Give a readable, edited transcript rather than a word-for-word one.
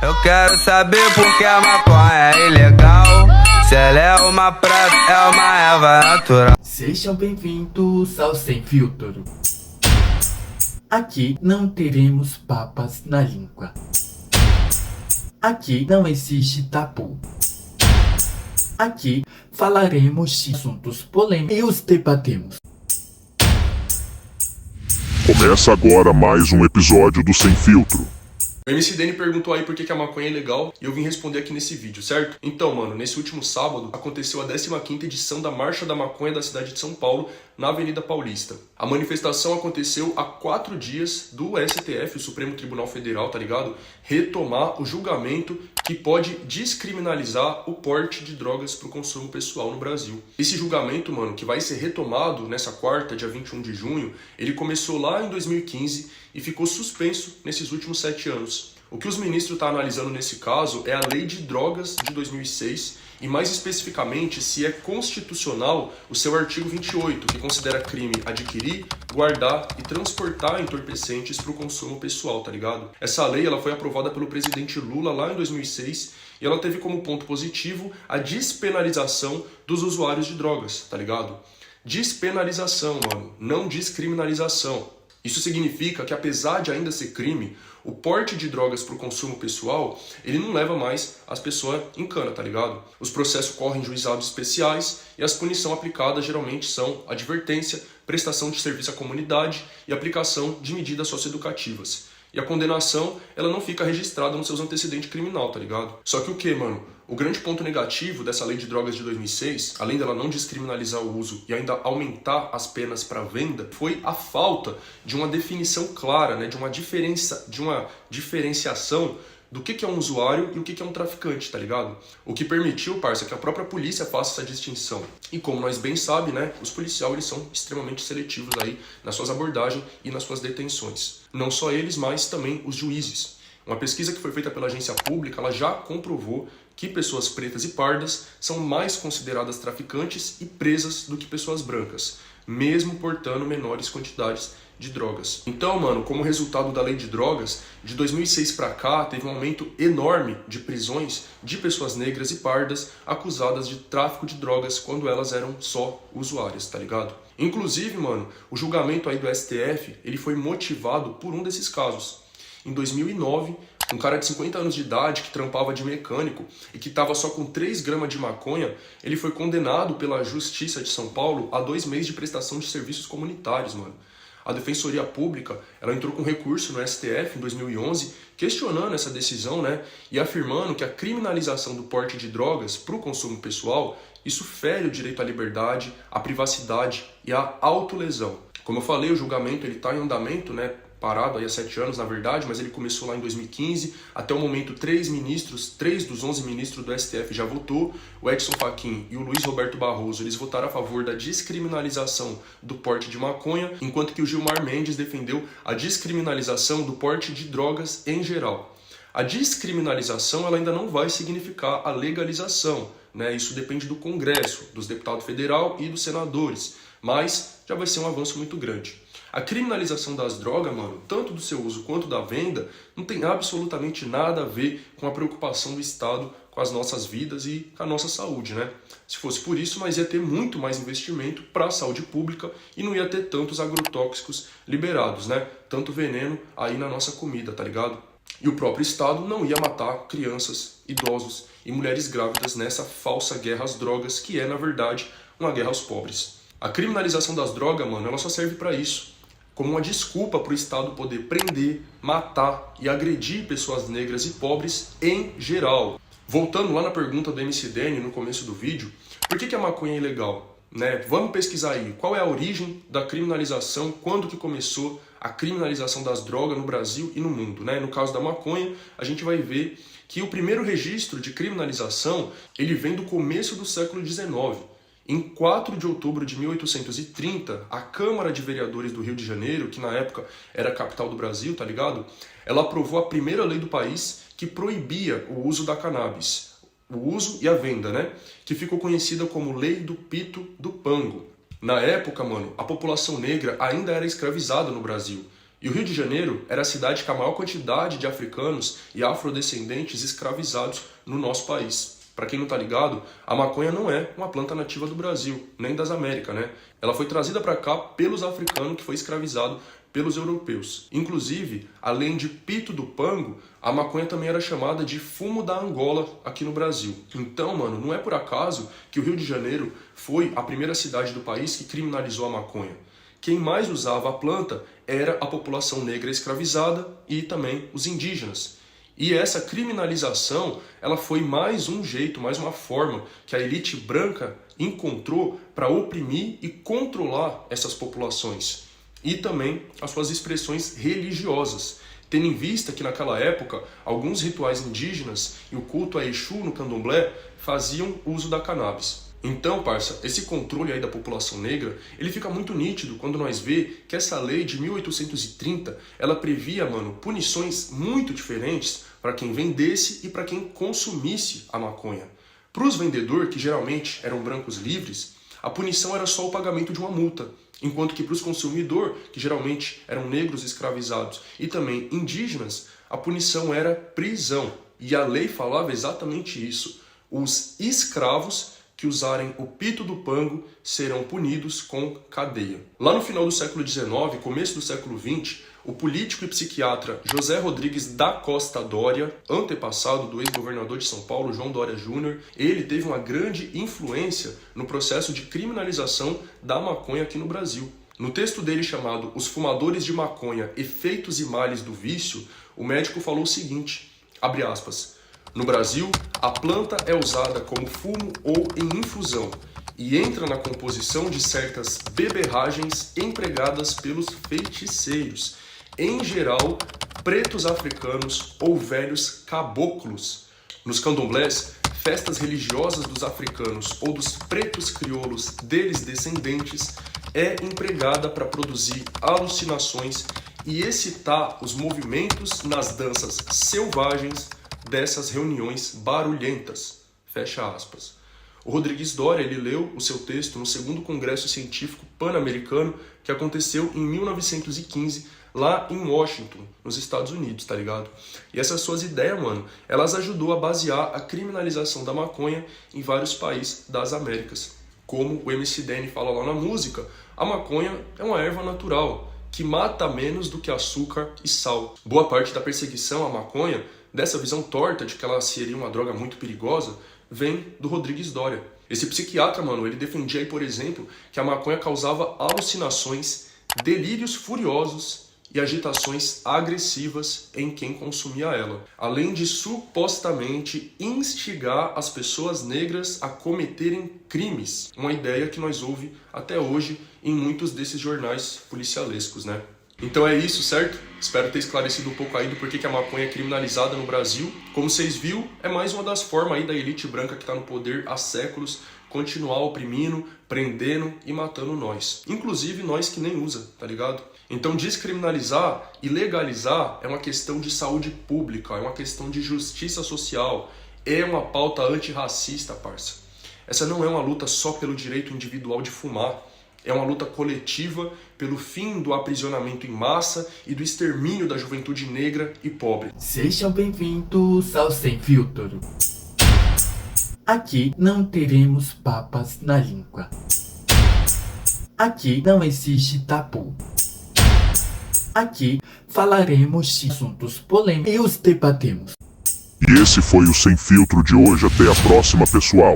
Eu quero saber por que a maconha é ilegal. Se ela é uma prata, é uma erva natural. Sejam bem-vindos ao Sem Filtro. Aqui não teremos papas na língua. Aqui não existe tabu. Aqui falaremos de assuntos polêmicos e os debatemos. Começa agora mais um episódio do Sem Filtro. O MC Dani perguntou aí por que a maconha é legal e eu vim responder aqui nesse vídeo, certo? Então, mano, nesse último sábado aconteceu a 15ª edição da Marcha da Maconha da cidade de São Paulo, na Avenida Paulista. A manifestação aconteceu há 4 dias do STF, o Supremo Tribunal Federal, tá ligado? Retomar o julgamento que pode descriminalizar o porte de drogas para o consumo pessoal no Brasil. Esse julgamento, mano, que vai ser retomado nessa quarta, dia 21 de junho, ele começou lá em 2015 e ficou suspenso nesses últimos 7 anos. O que os ministros estão analisando nesse caso é a Lei de Drogas de 2006 e, mais especificamente, se é constitucional o seu artigo 28, que considera crime adquirir, guardar e transportar entorpecentes para o consumo pessoal, tá ligado? Essa lei ela foi aprovada pelo presidente Lula lá em 2006 e ela teve como ponto positivo a despenalização dos usuários de drogas, tá ligado? Despenalização, mano, não descriminalização. Isso significa que, apesar de ainda ser crime, o porte de drogas para o consumo pessoal, ele não leva mais as pessoas em cana, tá ligado? Os processos correm em juizados especiais e as punições aplicadas geralmente são advertência, prestação de serviço à comunidade e aplicação de medidas socioeducativas. E a condenação, ela não fica registrada nos seus antecedentes criminal, tá ligado? Só que o que, mano? O grande ponto negativo dessa lei de drogas de 2006, além dela não descriminalizar o uso e ainda aumentar as penas para venda, foi a falta de uma definição clara, né? De uma diferenciação do que é um usuário e o que é um traficante, tá ligado? O que permitiu, parça, que a própria polícia faça essa distinção. E como nós bem sabemos, né, os policiais eles são extremamente seletivos aí nas suas abordagens e nas suas detenções. Não só eles, mas também os juízes. Uma pesquisa que foi feita pela agência pública, ela já comprovou que pessoas pretas e pardas são mais consideradas traficantes e presas do que pessoas brancas, mesmo portando menores quantidades de drogas. Então, mano, como resultado da lei de drogas, de 2006 para cá, teve um aumento enorme de prisões de pessoas negras e pardas acusadas de tráfico de drogas quando elas eram só usuárias, tá ligado? Inclusive, mano, o julgamento aí do STF, ele foi motivado por um desses casos. Em 2009, um cara de 50 anos de idade que trampava de mecânico e que estava só com 3 gramas de maconha, ele foi condenado pela Justiça de São Paulo a 2 meses de prestação de serviços comunitários, mano. A Defensoria Pública, ela entrou com recurso no STF em 2011, questionando essa decisão, né, e afirmando que a criminalização do porte de drogas para o consumo pessoal, isso fere o direito à liberdade, à privacidade e à autolesão. Como eu falei, o julgamento ele está em andamento, né, parado aí há 7 anos, na verdade, mas ele começou lá em 2015. Até o momento, 3 dos 11 ministros do STF já votou. O Edson Fachin e o Luiz Roberto Barroso, eles votaram a favor da descriminalização do porte de maconha, enquanto que o Gilmar Mendes defendeu a descriminalização do porte de drogas em geral. A descriminalização ela ainda não vai significar a legalização, né? Isso depende do Congresso, dos deputados federal e dos senadores, mas já vai ser um avanço muito grande. A criminalização das drogas, mano, tanto do seu uso quanto da venda, não tem absolutamente nada a ver com a preocupação do Estado com as nossas vidas e com a nossa saúde, né? Se fosse por isso, nós ia ter muito mais investimento para a saúde pública e não ia ter tantos agrotóxicos liberados, né? Tanto veneno aí na nossa comida, tá ligado? E o próprio Estado não ia matar crianças, idosos e mulheres grávidas nessa falsa guerra às drogas, que é, na verdade, uma guerra aos pobres. A criminalização das drogas, mano, ela só serve para isso. Como uma desculpa para o Estado poder prender, matar e agredir pessoas negras e pobres em geral. Voltando lá na pergunta do MC Dani no começo do vídeo, por que a maconha é ilegal? Né? Vamos pesquisar aí, qual é a origem da criminalização, quando que começou a criminalização das drogas no Brasil e no mundo, né? No caso da maconha, a gente vai ver que o primeiro registro de criminalização, ele vem do começo do século XIX. Em 4 de outubro de 1830, a Câmara de Vereadores do Rio de Janeiro, que na época era a capital do Brasil, tá ligado? Ela aprovou a primeira lei do país que proibia o uso da cannabis, o uso e a venda, né? Que ficou conhecida como Lei do Pito do Pango. Na época, mano, a população negra ainda era escravizada no Brasil. E o Rio de Janeiro era a cidade com a maior quantidade de africanos e afrodescendentes escravizados no nosso país. Para quem não tá ligado, a maconha não é uma planta nativa do Brasil, nem das Américas, né? Ela foi trazida para cá pelos africanos que foi escravizado pelos europeus. Inclusive, além de pito do pango, a maconha também era chamada de fumo da Angola aqui no Brasil. Então, mano, não é por acaso que o Rio de Janeiro foi a primeira cidade do país que criminalizou a maconha. Quem mais usava a planta era a população negra escravizada e também os indígenas. E essa criminalização, ela foi mais um jeito, mais uma forma que a elite branca encontrou para oprimir e controlar essas populações. E também as suas expressões religiosas, tendo em vista que naquela época alguns rituais indígenas e o culto a Exu no candomblé faziam uso da cannabis. Então, parça, esse controle aí da população negra, ele fica muito nítido quando nós vê que essa lei de 1830, ela previa, mano, punições muito diferentes para quem vendesse e para quem consumisse a maconha. Para os vendedores, que geralmente eram brancos livres, a punição era só o pagamento de uma multa, enquanto que para os consumidores, que geralmente eram negros escravizados e também indígenas, a punição era prisão. E a lei falava exatamente isso. Os escravos que usarem o pito do pango serão punidos com cadeia. Lá no final do século XIX, começo do século XX, o político e psiquiatra José Rodrigues da Costa Doria, antepassado do ex-governador de São Paulo, João Doria Júnior, ele teve uma grande influência no processo de criminalização da maconha aqui no Brasil. No texto dele chamado Os Fumadores de Maconha, Efeitos e Males do Vício, o médico falou o seguinte, abre aspas, no Brasil, a planta é usada como fumo ou em infusão e entra na composição de certas beberragens empregadas pelos feiticeiros, em geral, pretos africanos ou velhos caboclos. Nos candomblés, festas religiosas dos africanos ou dos pretos crioulos deles descendentes é empregada para produzir alucinações e excitar os movimentos nas danças selvagens dessas reuniões barulhentas. Fecha aspas. O Rodrigues Doria, ele leu o seu texto no segundo Congresso Científico Pan-Americano que aconteceu em 1915 lá em Washington, nos Estados Unidos, tá ligado? E essas suas ideias, mano, elas ajudou a basear a criminalização da maconha em vários países das Américas. Como o MC Danny fala lá na música, a maconha é uma erva natural que mata menos do que açúcar e sal. Boa parte da perseguição à maconha, dessa visão torta de que ela seria uma droga muito perigosa, vem do Rodrigues Doria. Esse psiquiatra, mano, ele defendia aí, por exemplo, que a maconha causava alucinações, delírios furiosos e agitações agressivas em quem consumia ela, além de supostamente instigar as pessoas negras a cometerem crimes, uma ideia que nós ouvimos até hoje em muitos desses jornais policialescos, né? Então é isso, certo? Espero ter esclarecido um pouco aí do porquê que a maconha é criminalizada no Brasil. Como vocês viram, é mais uma das formas aí da elite branca que está no poder há séculos continuar oprimindo, prendendo e matando nós. Inclusive nós que nem usa, tá ligado? Então descriminalizar e legalizar é uma questão de saúde pública, é uma questão de justiça social, é uma pauta antirracista, parça. Essa não é uma luta só pelo direito individual de fumar. É uma luta coletiva pelo fim do aprisionamento em massa e do extermínio da juventude negra e pobre. Sejam bem-vindos ao Sem Filtro. Aqui não teremos papas na língua. Aqui não existe tabu. Aqui falaremos de assuntos polêmicos e os debatemos. E esse foi o Sem Filtro de hoje. Até a próxima, pessoal.